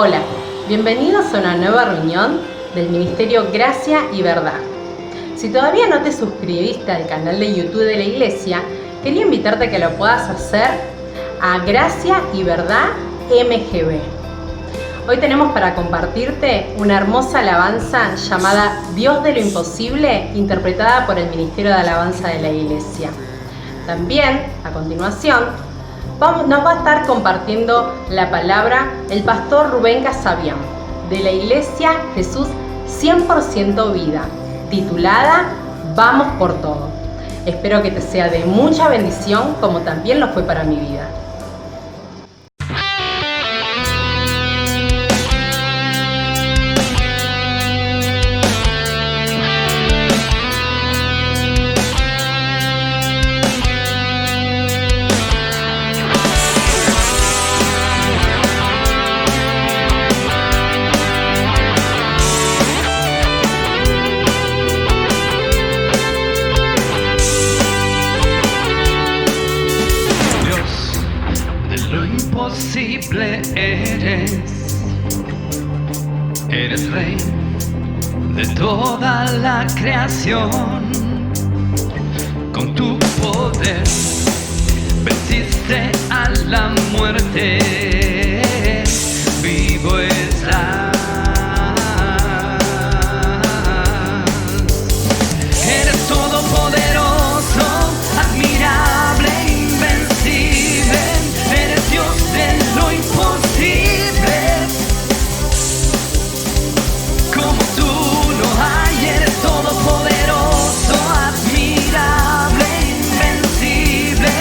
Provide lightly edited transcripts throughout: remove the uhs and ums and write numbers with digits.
Hola, bienvenidos a una nueva reunión del Ministerio Gracia y Verdad. Si todavía no te suscribiste al canal de YouTube de la iglesia, quería invitarte a que lo puedas hacer a Gracia y Verdad MGB. Hoy tenemos para compartirte una hermosa alabanza llamada Dios de lo Imposible, interpretada por el Ministerio de Alabanza de la iglesia. También, a continuación, nos va a estar compartiendo la palabra el pastor Rubén Casabian, de la iglesia Jesús 100% Vida, titulada Vamos por Todo. Espero que te sea de mucha bendición, como también lo fue para mi vida. Imposible eres rey de toda la creación. Con tu poder venciste a la muerte, vivo estás. Eres todopoderoso, admirable, invencible. Eres Dios de lo imposible. Como tú no hay, eres todopoderoso, admirable, invencible.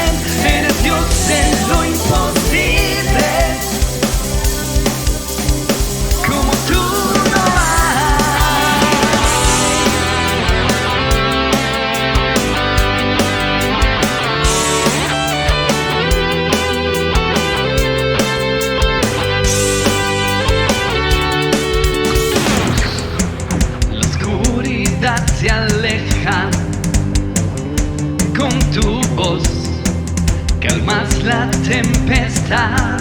Eres Dios de lo imposible. Como tú no hay. La oscuridad se aleja con tu voz, calmas la tempestad.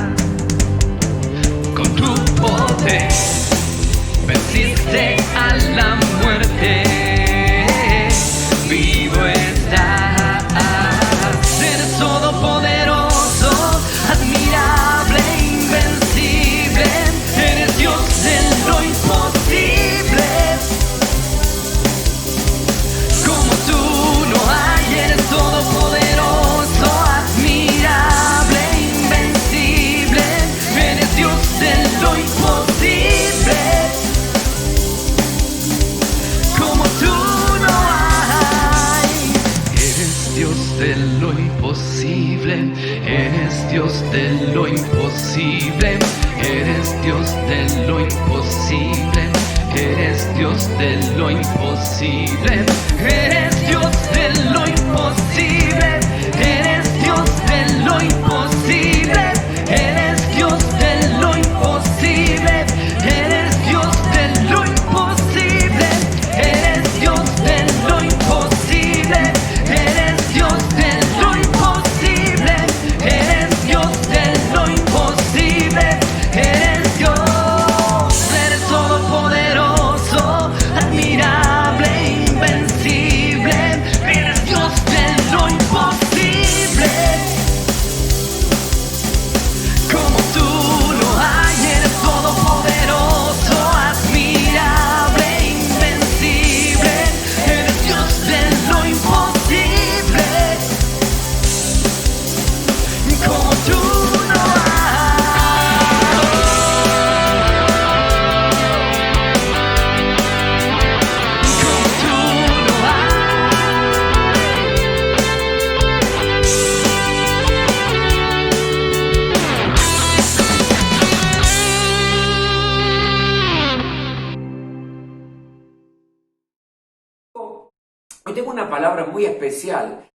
Con tu poder venciste a la muerte, vivo estás. Eres todopoderoso, admirable, invencible. Eres Dios de lo imposible. Como tú no hay, eres todopoderoso, admirable, invencible. Eres Dios de lo imposible. Como tú no hay. Eres Dios de lo imposible. Eres Dios de lo imposible. Eres Dios de lo imposible. Eres Dios de lo imposible. Eres Dios de lo imposible. Eres Dios de lo imposible. Eres Dios de lo imposible. Eres Dios de lo imposible. Eres Dios de lo imposible. Eres Dios de lo imposible. Eres Dios de lo imposible. Eres Dios. Eres todopoderoso, admirable, invencible. Eres Dios de lo imposible. Como tú no hay, eres todopoderoso, admirable, invencible. Eres Dios de lo imposible. Como tú no hay. Como tú no Hoy tengo una palabra muy especial,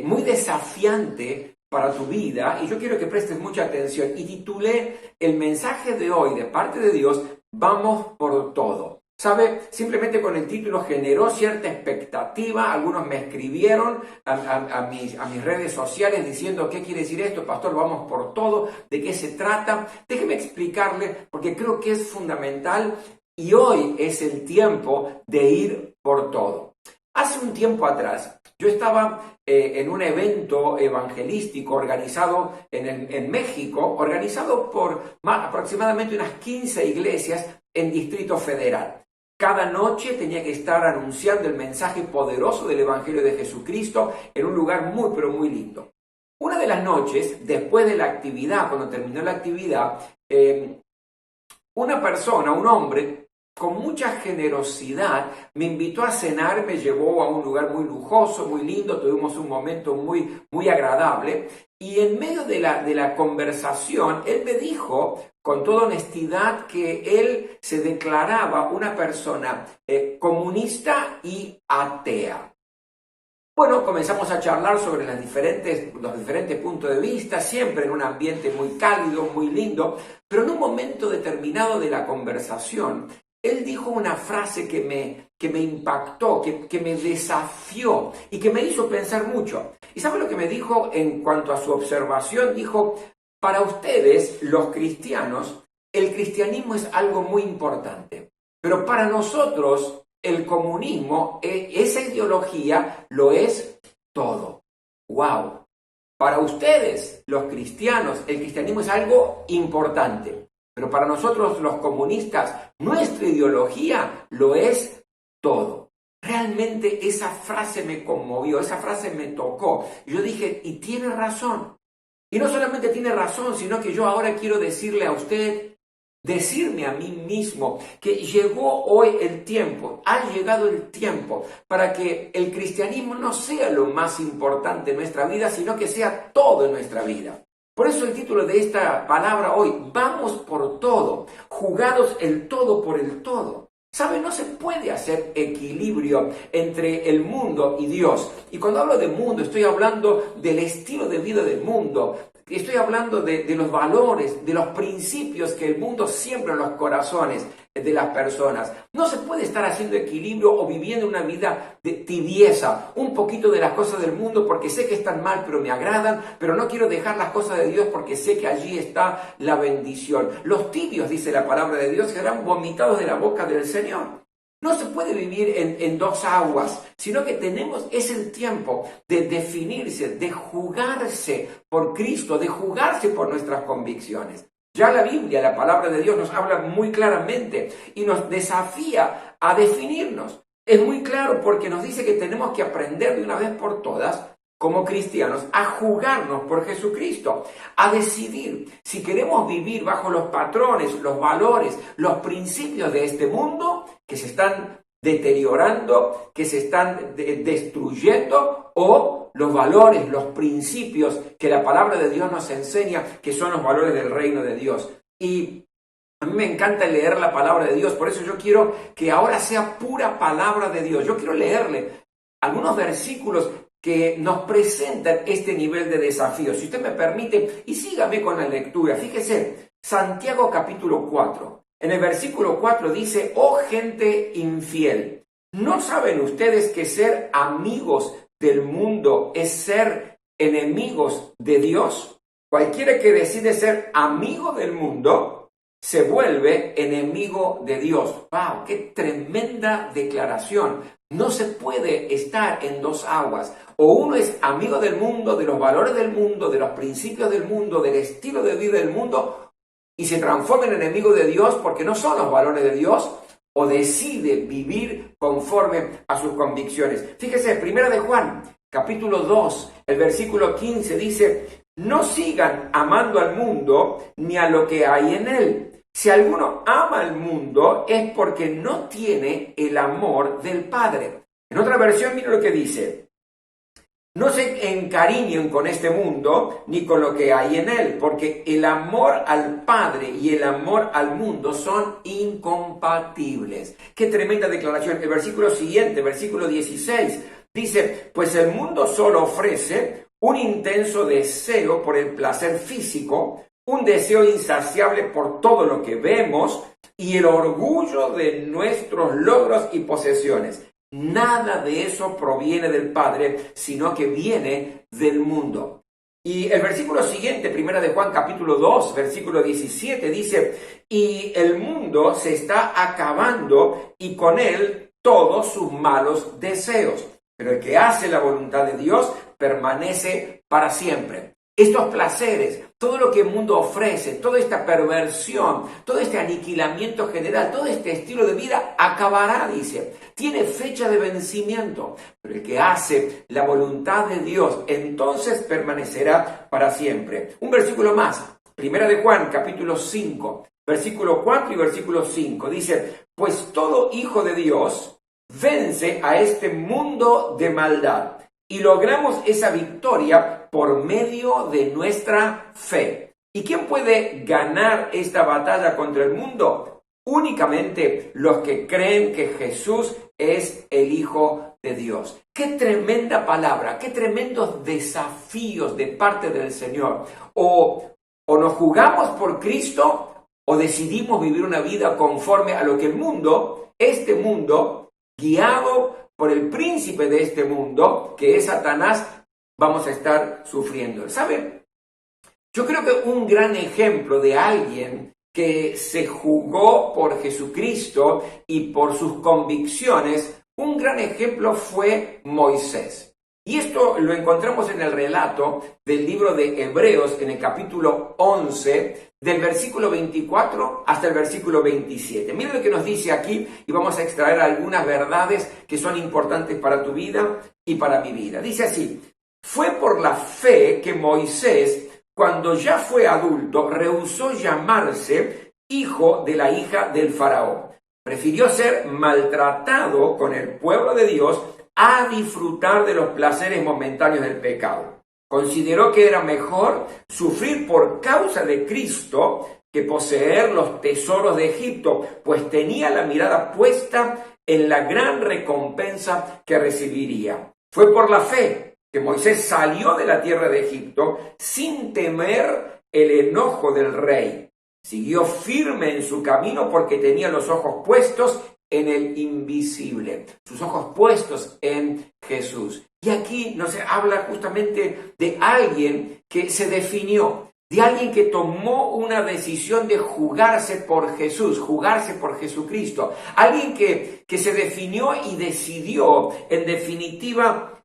muy desafiante para tu vida, y yo quiero que prestes mucha atención. Y titulé el mensaje de hoy de parte de Dios, Vamos por Todo. ¿Sabe? Simplemente con el título generó cierta expectativa. Algunos me escribieron a mis redes sociales diciendo: ¿qué quiere decir esto, pastor? Vamos por todo. ¿De qué se trata? Déjeme explicarle, porque creo que es fundamental y hoy es el tiempo de ir por todo. Hace un tiempo atrás, yo estaba en un evento evangelístico organizado en México, organizado por aproximadamente unas 15 iglesias en Distrito Federal. Cada noche tenía que estar anunciando el mensaje poderoso del Evangelio de Jesucristo en un lugar muy, pero muy lindo. Una de las noches, después de la actividad, cuando terminó la actividad, una persona, un hombre, con mucha generosidad, me invitó a cenar, me llevó a un lugar muy lujoso, muy lindo, tuvimos un momento muy, muy agradable, y en medio de la conversación, él me dijo, con toda honestidad, que él se declaraba una persona comunista y atea. Bueno, comenzamos a charlar sobre los diferentes puntos de vista, siempre en un ambiente muy cálido, muy lindo, pero en un momento determinado de la conversación, él dijo una frase que me impactó, que me desafió y que me hizo pensar mucho. ¿Y sabe lo que me dijo en cuanto a su observación? Dijo: para ustedes, los cristianos, el cristianismo es algo muy importante, pero para nosotros, el comunismo, esa ideología, lo es todo. ¡Wow! Para ustedes, los cristianos, el cristianismo es algo importante, pero para nosotros, los comunistas, nuestra ideología lo es todo. Realmente esa frase me conmovió, esa frase me tocó. Yo dije, y tiene razón. Y no solamente tiene razón, sino que yo ahora quiero decirle a usted, decirme a mí mismo, que llegó hoy el tiempo, ha llegado el tiempo para que el cristianismo no sea lo más importante en nuestra vida, sino que sea todo en nuestra vida. Por eso el título de esta palabra hoy: vamos por todo, jugados el todo por el todo. ¿Sabe? No se puede hacer equilibrio entre el mundo y Dios. Y cuando hablo de mundo, estoy hablando del estilo de vida del mundo. Estoy hablando de los valores, de los principios que el mundo siembra en los corazones de las personas. No se puede estar haciendo equilibrio o viviendo una vida de tibieza, un poquito de las cosas del mundo porque sé que están mal, pero me agradan, pero no quiero dejar las cosas de Dios porque sé que allí está la bendición. Los tibios, dice la palabra de Dios, serán vomitados de la boca del Señor. No se puede vivir en dos aguas, sino que es el tiempo de definirse, de jugarse por Cristo, de jugarse por nuestras convicciones. Ya la Biblia, la palabra de Dios, nos habla muy claramente y nos desafía a definirnos. Es muy claro porque nos dice que tenemos que aprender de una vez por todas, como cristianos, a jugarnos por Jesucristo, a decidir si queremos vivir bajo los patrones, los valores, los principios de este mundo que se están deteriorando, que se están destruyendo, o los valores, los principios que la palabra de Dios nos enseña, que son los valores del reino de Dios. Y a mí me encanta leer la palabra de Dios, por eso yo quiero que ahora sea pura palabra de Dios. Yo quiero leerle algunos versículos que nos presentan este nivel de desafío. Si usted me permite, y sígame con la lectura. Fíjese, Santiago capítulo 4. En el versículo 4 dice: oh gente infiel, ¿no saben ustedes que ser amigos del mundo es ser enemigos de Dios? Cualquiera que decide ser amigo del mundo se vuelve enemigo de Dios. ¡Wow! ¡Qué tremenda declaración! No se puede estar en dos aguas. O uno es amigo del mundo, de los valores del mundo, de los principios del mundo, del estilo de vida del mundo, y se transforma en enemigo de Dios porque no son los valores de Dios, o decide vivir conforme a sus convicciones. Fíjese, 1 de Juan, capítulo 2, el versículo 15 dice: no sigan amando al mundo ni a lo que hay en él. Si alguno ama al mundo es porque no tiene el amor del Padre. En otra versión, mire lo que dice: no se encariñen con este mundo ni con lo que hay en él, porque el amor al Padre y el amor al mundo son incompatibles. ¡Qué tremenda declaración! El versículo siguiente, versículo 16, dice: pues el mundo solo ofrece un intenso deseo por el placer físico, un deseo insaciable por todo lo que vemos y el orgullo de nuestros logros y posesiones. Nada de eso proviene del Padre, sino que viene del mundo. Y el versículo siguiente, 1 de Juan capítulo 2, versículo 17, dice: y el mundo se está acabando y con él todos sus malos deseos. Pero el que hace la voluntad de Dios permanece para siempre. Estos placeres, todo lo que el mundo ofrece, toda esta perversión, todo este aniquilamiento general, todo este estilo de vida acabará, dice. Tiene fecha de vencimiento, pero el que hace la voluntad de Dios, entonces permanecerá para siempre. Un versículo más, 1 de Juan, capítulo 5, versículo 4 y versículo 5, dice: pues todo hijo de Dios vence a este mundo de maldad. Y logramos esa victoria por medio de nuestra fe. ¿Y quién puede ganar esta batalla contra el mundo? Únicamente los que creen que Jesús es el Hijo de Dios. ¡Qué tremenda palabra! ¡Qué tremendos desafíos de parte del Señor! O nos jugamos por Cristo o decidimos vivir una vida conforme a lo que el mundo, este mundo, guiado por el príncipe de este mundo, que es Satanás, vamos a estar sufriendo. ¿Saben? Yo creo que un gran ejemplo de alguien que se jugó por Jesucristo y por sus convicciones, un gran ejemplo fue Moisés. Y esto lo encontramos en el relato del libro de Hebreos, en el capítulo 11, del versículo 24 hasta el versículo 27. Mira lo que nos dice aquí y vamos a extraer algunas verdades que son importantes para tu vida y para mi vida. Dice así: fue por la fe que Moisés, cuando ya fue adulto, rehusó llamarse hijo de la hija del faraón. Prefirió ser maltratado con el pueblo de Dios a disfrutar de los placeres momentáneos del pecado. Consideró que era mejor sufrir por causa de Cristo que poseer los tesoros de Egipto, pues tenía la mirada puesta en la gran recompensa que recibiría. Fue por la fe que Moisés salió de la tierra de Egipto sin temer el enojo del rey. Siguió firme en su camino porque tenía los ojos puestos en el invisible, sus ojos puestos en Jesús. Y aquí nos habla justamente de alguien que se definió, de alguien que tomó una decisión de jugarse por Jesús, jugarse por Jesucristo, alguien que se definió y decidió, en definitiva,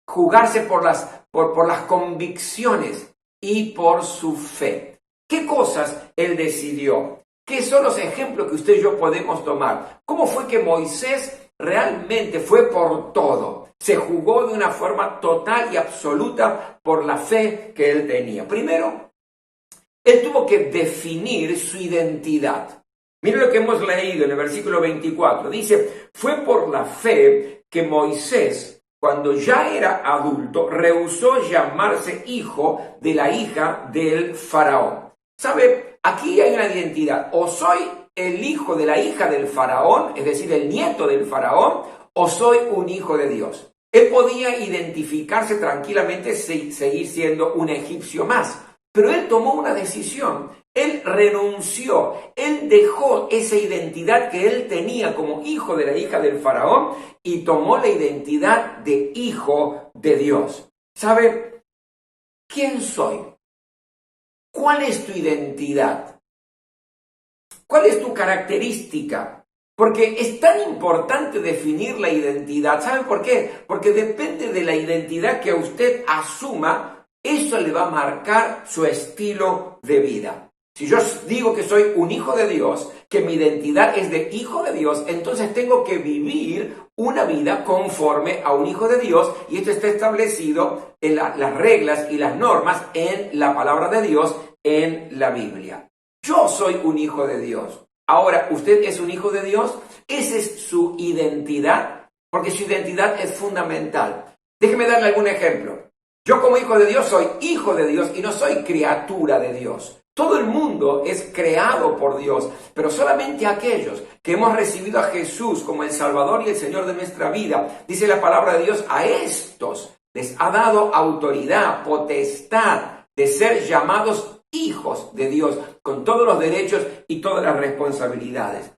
jugarse por las convicciones y por su fe. ¿Qué cosas él decidió? ¿Qué son los ejemplos que usted y yo podemos tomar? ¿Cómo fue que Moisés realmente fue por todo? Se jugó de una forma total y absoluta por la fe que él tenía. Primero, él tuvo que definir su identidad. Mire lo que hemos leído en el versículo 24. Dice: fue por la fe que Moisés, cuando ya era adulto, rehusó llamarse hijo de la hija del faraón. ¿Sabe? Aquí hay una identidad. O soy el hijo de la hija del faraón, es decir, el nieto del faraón, o soy un hijo de Dios. Él podía identificarse tranquilamente, seguir siendo un egipcio más. Pero él tomó una decisión. Él renunció. Él dejó esa identidad que él tenía como hijo de la hija del faraón y tomó la identidad de hijo de Dios. ¿Sabe? ¿Quién soy? ¿Cuál es tu identidad? ¿Cuál es tu característica? Porque es tan importante definir la identidad. ¿Sabe por qué? Porque depende de la identidad que usted asuma, eso le va a marcar su estilo de vida. Si yo digo que soy un hijo de Dios, que mi identidad es de hijo de Dios, entonces tengo que vivir una vida conforme a un hijo de Dios, y esto está establecido en las reglas y las normas en la palabra de Dios, en la Biblia. Yo soy un hijo de Dios. Ahora, ¿usted es un hijo de Dios? Esa es su identidad, porque su identidad es fundamental. Déjeme darle algún ejemplo. Yo como hijo de Dios soy hijo de Dios y no soy criatura de Dios. Todo el mundo es creado por Dios, pero solamente aquellos que hemos recibido a Jesús como el Salvador y el Señor de nuestra vida, dice la palabra de Dios, a estos les ha dado autoridad, potestad de ser llamados hijos de Dios, con todos los derechos y todas las responsabilidades.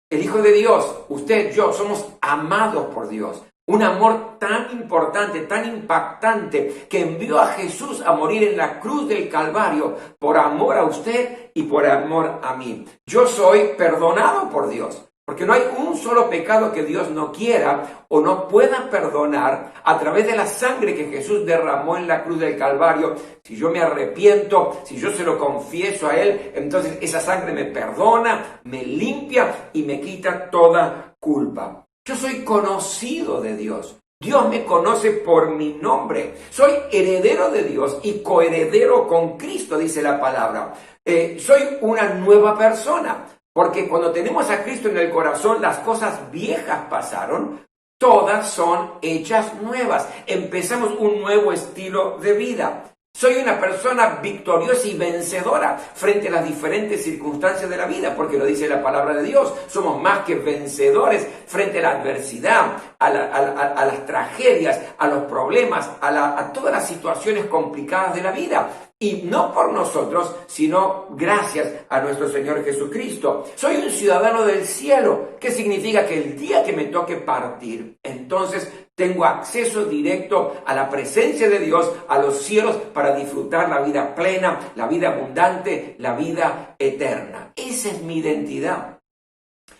El Hijo de Dios, usted, yo, somos amados por Dios. Un amor tan importante, tan impactante, que envió a Jesús a morir en la cruz del Calvario por amor a usted y por amor a mí. Yo soy perdonado por Dios, porque no hay un solo pecado que Dios no quiera o no pueda perdonar a través de la sangre que Jesús derramó en la cruz del Calvario. Si yo me arrepiento, si yo se lo confieso a Él, entonces esa sangre me perdona, me limpia y me quita toda culpa. Yo soy conocido de Dios. Dios me conoce por mi nombre. Soy heredero de Dios y coheredero con Cristo, dice la palabra. Soy una nueva persona, porque cuando tenemos a Cristo en el corazón, las cosas viejas pasaron, todas son hechas nuevas. Empezamos un nuevo estilo de vida. Soy una persona victoriosa y vencedora frente a las diferentes circunstancias de la vida, porque lo dice la palabra de Dios. Somos más que vencedores frente a la adversidad, a las tragedias, a los problemas, a todas las situaciones complicadas de la vida. Y no por nosotros, sino gracias a nuestro Señor Jesucristo. Soy un ciudadano del cielo. ¿Qué significa? Que el día que me toque partir, entonces tengo acceso directo a la presencia de Dios, a los cielos, para disfrutar la vida plena, la vida abundante, la vida eterna. Esa es mi identidad.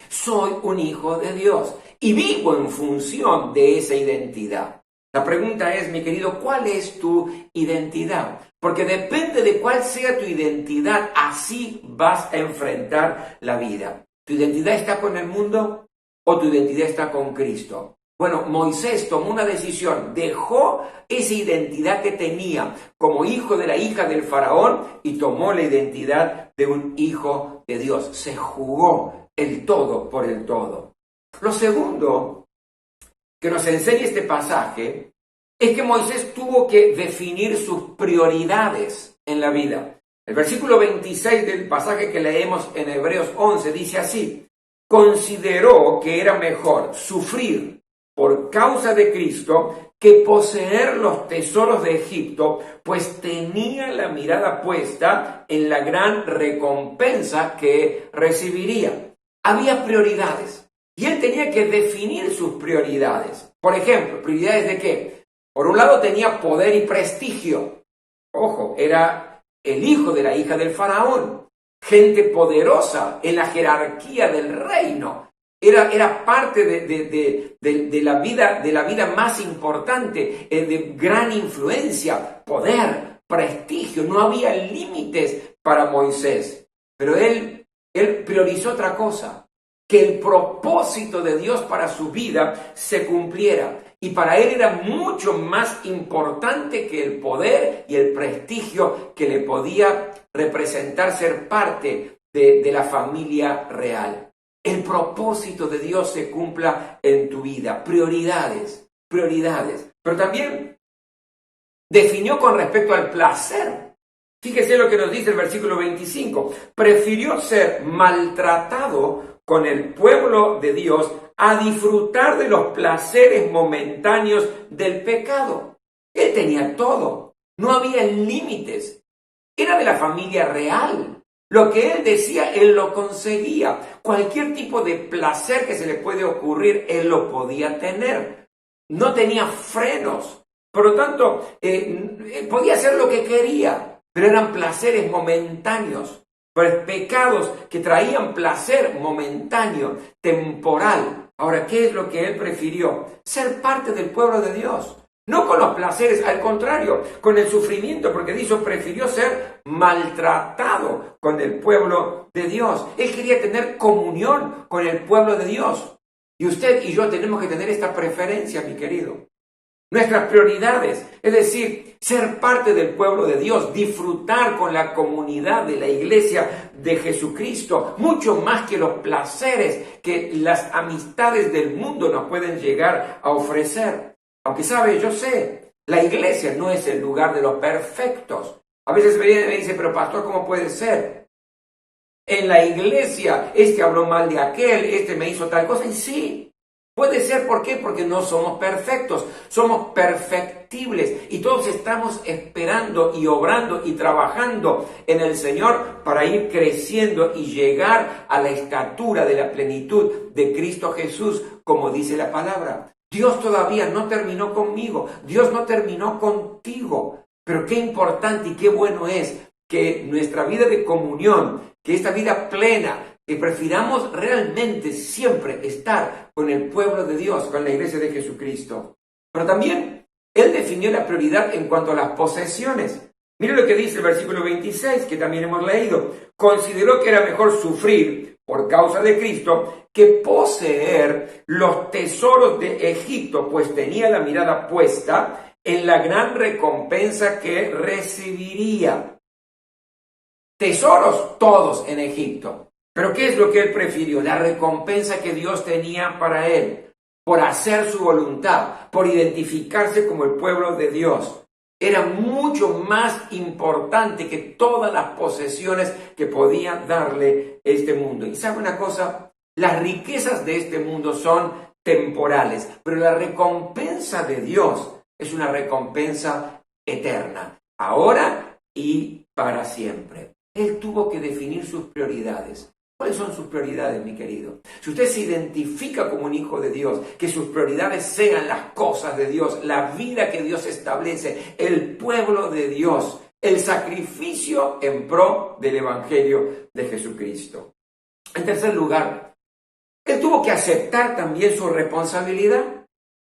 Soy un hijo de Dios y vivo en función de esa identidad. La pregunta es, mi querido, ¿cuál es tu identidad? Porque depende de cuál sea tu identidad, así vas a enfrentar la vida. ¿Tu identidad está con el mundo o tu identidad está con Cristo? Bueno, Moisés tomó una decisión, dejó esa identidad que tenía como hijo de la hija del faraón y tomó la identidad de un hijo de Dios. Se jugó el todo por el todo. Lo segundo que nos enseña este pasaje es que Moisés tuvo que definir sus prioridades en la vida. El versículo 26 del pasaje que leemos en Hebreos 11 dice así: consideró que era mejor sufrir por causa de Cristo que poseer los tesoros de Egipto, pues tenía la mirada puesta en la gran recompensa que recibiría. Había prioridades y él tenía que definir sus prioridades. Por ejemplo, ¿prioridades de qué? Por un lado tenía poder y prestigio. Ojo, era el hijo de la hija del faraón, gente poderosa en la jerarquía del reino. Era parte de la vida más importante, de gran influencia, poder, prestigio. No había límites para Moisés. Pero él priorizó otra cosa: que el propósito de Dios para su vida se cumpliera. Y para él era mucho más importante que el poder y el prestigio que le podía representar ser parte de la familia real. El propósito de Dios se cumpla en tu vida. Prioridades. Pero también definió con respecto al placer. Fíjese lo que nos dice el versículo 25. Prefirió ser maltratado con el pueblo de Dios a disfrutar de los placeres momentáneos del pecado. Él tenía todo. No había límites. Era de la familia real. Lo que él decía, él lo conseguía. Cualquier tipo de placer que se le puede ocurrir, él lo podía tener. No tenía frenos. Por lo tanto, podía hacer lo que quería, pero eran placeres momentáneos. Pecados que traían placer momentáneo, temporal. Ahora, ¿qué es lo que él prefirió? Ser parte del pueblo de Dios. No con los placeres, al contrario, con el sufrimiento, porque prefirió ser maltratado con el pueblo de Dios. Él quería tener comunión con el pueblo de Dios. Y usted y yo tenemos que tener esta preferencia, mi querido. Nuestras prioridades, es decir, ser parte del pueblo de Dios, disfrutar con la comunidad de la iglesia de Jesucristo, mucho más que los placeres que las amistades del mundo nos pueden llegar a ofrecer. Aunque yo sé, la iglesia no es el lugar de los perfectos. A veces me dice, pero pastor, ¿cómo puede ser? En la iglesia, habló mal de aquel, me hizo tal cosa, y sí. Puede ser, ¿por qué? Porque no somos perfectos, somos perfectibles y todos estamos esperando y obrando y trabajando en el Señor para ir creciendo y llegar a la estatura de la plenitud de Cristo Jesús, como dice la palabra. Dios todavía no terminó conmigo, Dios no terminó contigo, pero qué importante y qué bueno es que nuestra vida de comunión, que esta vida plena, que prefiramos realmente siempre estar con el pueblo de Dios, con la iglesia de Jesucristo. Pero también Él definió la prioridad en cuanto a las posesiones. Mire lo que dice el versículo 26, que también hemos leído. Consideró que era mejor sufrir por causa de Cristo que poseer los tesoros de Egipto, pues tenía la mirada puesta en la gran recompensa que recibiría. Tesoros todos en Egipto. Pero ¿qué es lo que él prefirió? La recompensa que Dios tenía para él, por hacer su voluntad, por identificarse como el pueblo de Dios. Era mucho más importante que todas las posesiones que podía darle este mundo. Y ¿sabe una cosa? Las riquezas de este mundo son temporales, pero la recompensa de Dios es una recompensa eterna, ahora y para siempre. Él tuvo que definir sus prioridades. ¿Cuáles son sus prioridades, mi querido? Si usted se identifica como un hijo de Dios, que sus prioridades sean las cosas de Dios, la vida que Dios establece, el pueblo de Dios, el sacrificio en pro del Evangelio de Jesucristo. En tercer lugar, él tuvo que aceptar también su responsabilidad.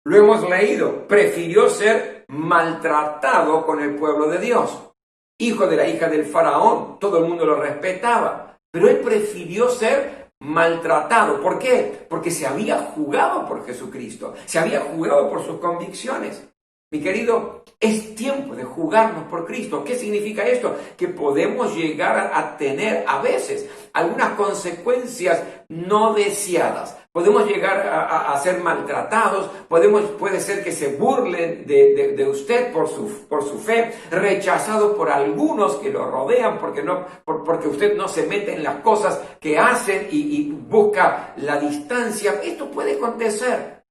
Lo hemos leído, prefirió ser maltratado con el pueblo de Dios. Hijo de la hija del faraón, todo el mundo lo respetaba. Pero él prefirió ser maltratado. ¿Por qué? Porque se había jugado por Jesucristo, se había jugado por sus convicciones. Mi querido, es tiempo de jugarnos por Cristo. ¿Qué significa esto? Que podemos llegar a tener a veces algunas consecuencias no deseadas. Podemos llegar a ser maltratados, puede ser que se burlen de usted por su fe, rechazado por algunos que lo rodean porque usted no se mete en las cosas que hacen y busca la distancia. Esto puede acontecer.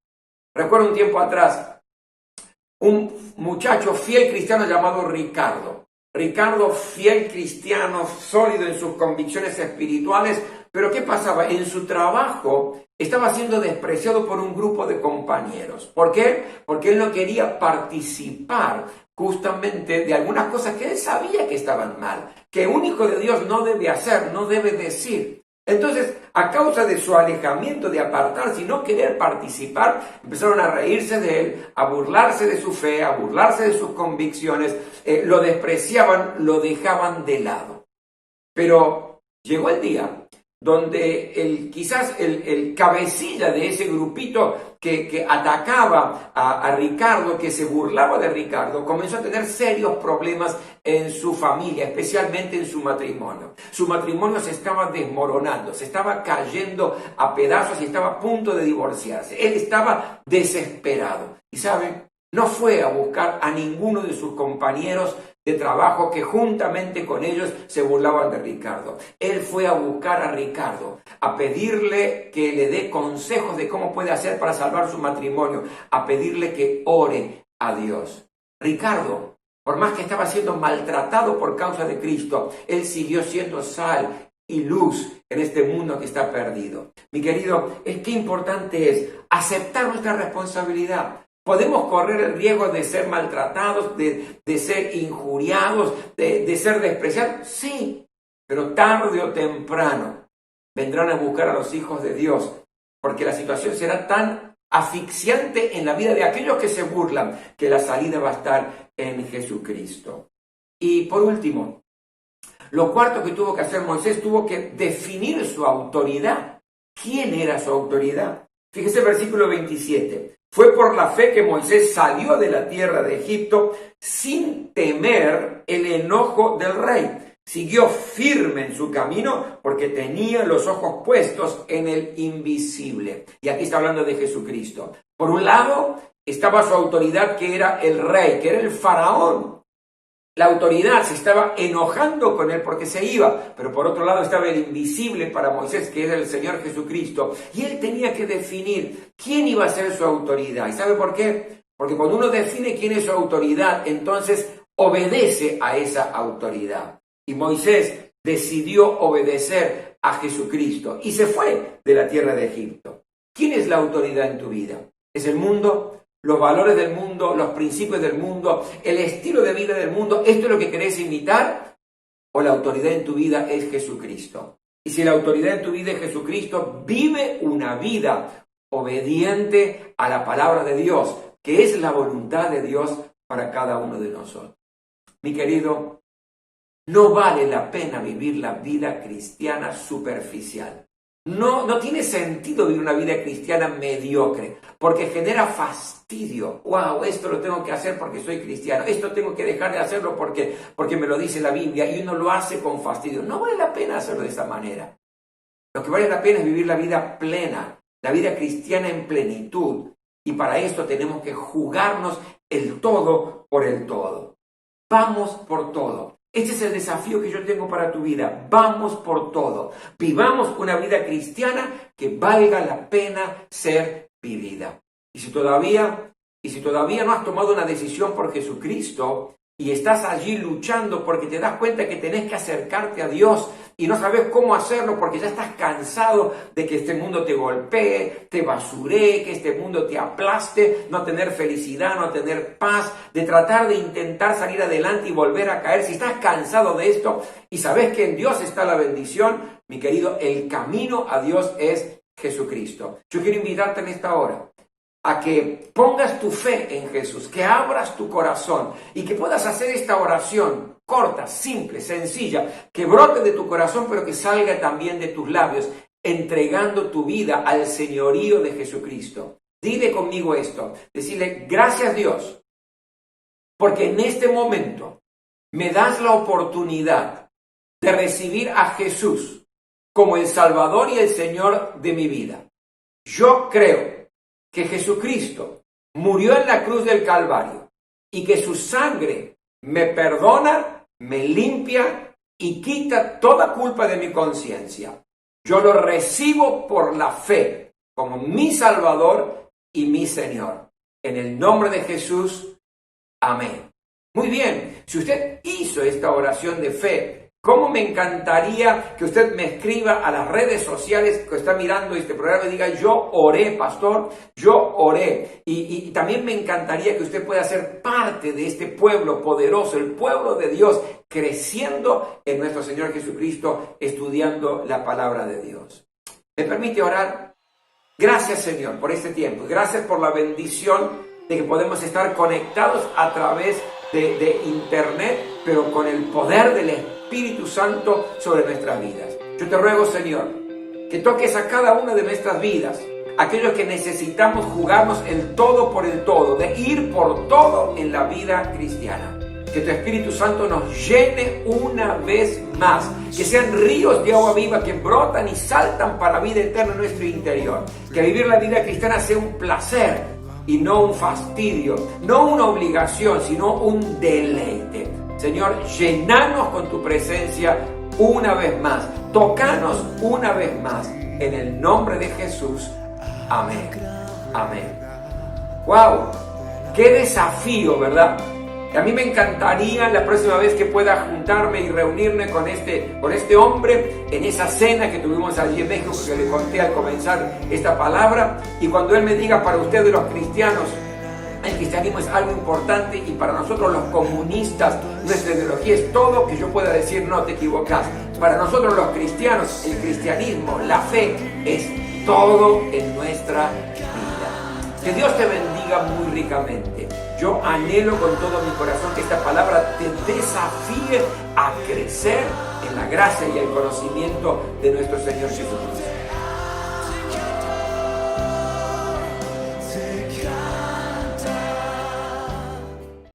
Recuerdo un tiempo atrás, un muchacho fiel cristiano llamado Ricardo. Ricardo, fiel cristiano, sólido en sus convicciones espirituales, pero ¿qué pasaba? En su trabajo estaba siendo despreciado por un grupo de compañeros. ¿Por qué? Porque él no quería participar justamente de algunas cosas que él sabía que estaban mal, que un hijo de Dios no debe hacer, no debe decir. Entonces, a causa de su alejamiento, de apartarse y no querer participar, empezaron a reírse de él, a burlarse de su fe, a burlarse de sus convicciones, lo despreciaban, lo dejaban de lado. Pero llegó el día donde quizás el cabecilla de ese grupito que atacaba a Ricardo, que se burlaba de Ricardo, comenzó a tener serios problemas en su familia, especialmente en su matrimonio. Su matrimonio se estaba desmoronando, se estaba cayendo a pedazos y estaba a punto de divorciarse. Él estaba desesperado. Y ¿saben? No fue a buscar a ninguno de sus compañeros de trabajo que juntamente con ellos se burlaban de Ricardo. Él fue a buscar a Ricardo, a pedirle que le dé consejos de cómo puede hacer para salvar su matrimonio, a pedirle que ore a Dios. Ricardo, por más que estaba siendo maltratado por causa de Cristo, él siguió siendo sal y luz en este mundo que está perdido. Mi querido, qué importante es aceptar nuestra responsabilidad. Podemos correr el riesgo de ser maltratados, de ser injuriados, de ser despreciados. Sí, pero tarde o temprano vendrán a buscar a los hijos de Dios, porque la situación será tan asfixiante en la vida de aquellos que se burlan, que la salida va a estar en Jesucristo. Y por último, lo cuarto que tuvo que hacer Moisés, tuvo que definir su autoridad. ¿Quién era su autoridad? Fíjese el versículo 27. Fue por la fe que Moisés salió de la tierra de Egipto sin temer el enojo del rey. Siguió firme en su camino porque tenía los ojos puestos en el invisible. Y aquí está hablando de Jesucristo. Por un lado estaba su autoridad, que era el rey, que era el faraón. La autoridad se estaba enojando con él porque se iba, pero por otro lado estaba el invisible para Moisés, que era el Señor Jesucristo, y él tenía que definir quién iba a ser su autoridad. ¿Y sabe por qué? Porque cuando uno define quién es su autoridad, entonces obedece a esa autoridad. Y Moisés decidió obedecer a Jesucristo y se fue de la tierra de Egipto. ¿Quién es la autoridad en tu vida? ¿Es el mundo? ¿Los valores del mundo? ¿Los principios del mundo? ¿El estilo de vida del mundo? ¿Esto es lo que querés imitar? ¿O la autoridad en tu vida es Jesucristo? Y si la autoridad en tu vida es Jesucristo, vive una vida obediente a la palabra de Dios, que es la voluntad de Dios para cada uno de nosotros. Mi querido, no vale la pena vivir la vida cristiana superficial. No tiene sentido vivir una vida cristiana mediocre, porque genera fastidio. Wow, esto lo tengo que hacer porque soy cristiano. Esto tengo que dejar de hacerlo porque me lo dice la Biblia, y uno lo hace con fastidio. No vale la pena hacerlo de esta manera. Lo que vale la pena es vivir la vida plena, la vida cristiana en plenitud. Y para esto tenemos que jugarnos el todo por el todo. Vamos por todo. Este es el desafío que yo tengo para tu vida. Vamos por todo. Vivamos una vida cristiana que valga la pena ser vivida. Y si todavía no has tomado una decisión por Jesucristo y estás allí luchando porque te das cuenta que tenés que acercarte a Dios y no sabes cómo hacerlo porque ya estás cansado de que este mundo te golpee, te basuree, que este mundo te aplaste, no tener felicidad, no tener paz, de tratar de intentar salir adelante y volver a caer. Si estás cansado de esto y sabes que en Dios está la bendición, mi querido, el camino a Dios es Jesucristo. Yo quiero invitarte en esta hora a que pongas tu fe en Jesús, que abras tu corazón y que puedas hacer esta oración corta, simple, sencilla, que brote de tu corazón, pero que salga también de tus labios, entregando tu vida al señorío de Jesucristo. Dile conmigo esto, decirle: gracias Dios, porque en este momento me das la oportunidad de recibir a Jesús como el Salvador y el Señor de mi vida. Yo creo que Jesucristo murió en la cruz del Calvario y que su sangre me perdona, me limpia y quita toda culpa de mi conciencia. Yo lo recibo por la fe como mi Salvador y mi Señor. En el nombre de Jesús, amén. Muy bien, si usted hizo esta oración de fe, ¿cómo me encantaría que usted me escriba a las redes sociales que está mirando este programa y diga: yo oré, pastor, yo oré? Y también me encantaría que usted pueda ser parte de este pueblo poderoso, el pueblo de Dios, creciendo en nuestro Señor Jesucristo, estudiando la palabra de Dios. ¿Me permite orar? Gracias, Señor, por este tiempo. Gracias por la bendición de que podemos estar conectados a través de internet, pero con el poder del Espíritu Santo sobre nuestras vidas. Yo te ruego, Señor, que toques a cada una de nuestras vidas, aquellos que necesitamos jugarnos el todo por el todo, de ir por todo en la vida cristiana. Que tu Espíritu Santo nos llene una vez más, que sean ríos de agua viva que brotan y saltan para la vida eterna en nuestro interior. Que vivir la vida cristiana sea un placer y no un fastidio, no una obligación, sino un deleite. Señor, llenanos con tu presencia una vez más, tocanos una vez más, en el nombre de Jesús. Amén. Amén. ¡Wow! ¡Qué desafío!, ¿verdad? A mí me encantaría la próxima vez que pueda juntarme y reunirme con este hombre en esa cena que tuvimos allí en México, que le conté al comenzar esta palabra, y cuando él me diga: para ustedes los cristianos, el cristianismo es algo importante, y para nosotros los comunistas, nuestra ideología es todo, que yo pueda decir: no, te equivocas. Para nosotros los cristianos, el cristianismo, la fe, es todo en nuestra vida. Que Dios te bendiga muy ricamente. Yo anhelo con todo mi corazón que esta palabra te desafíe a crecer en la gracia y el conocimiento de nuestro Señor Jesucristo.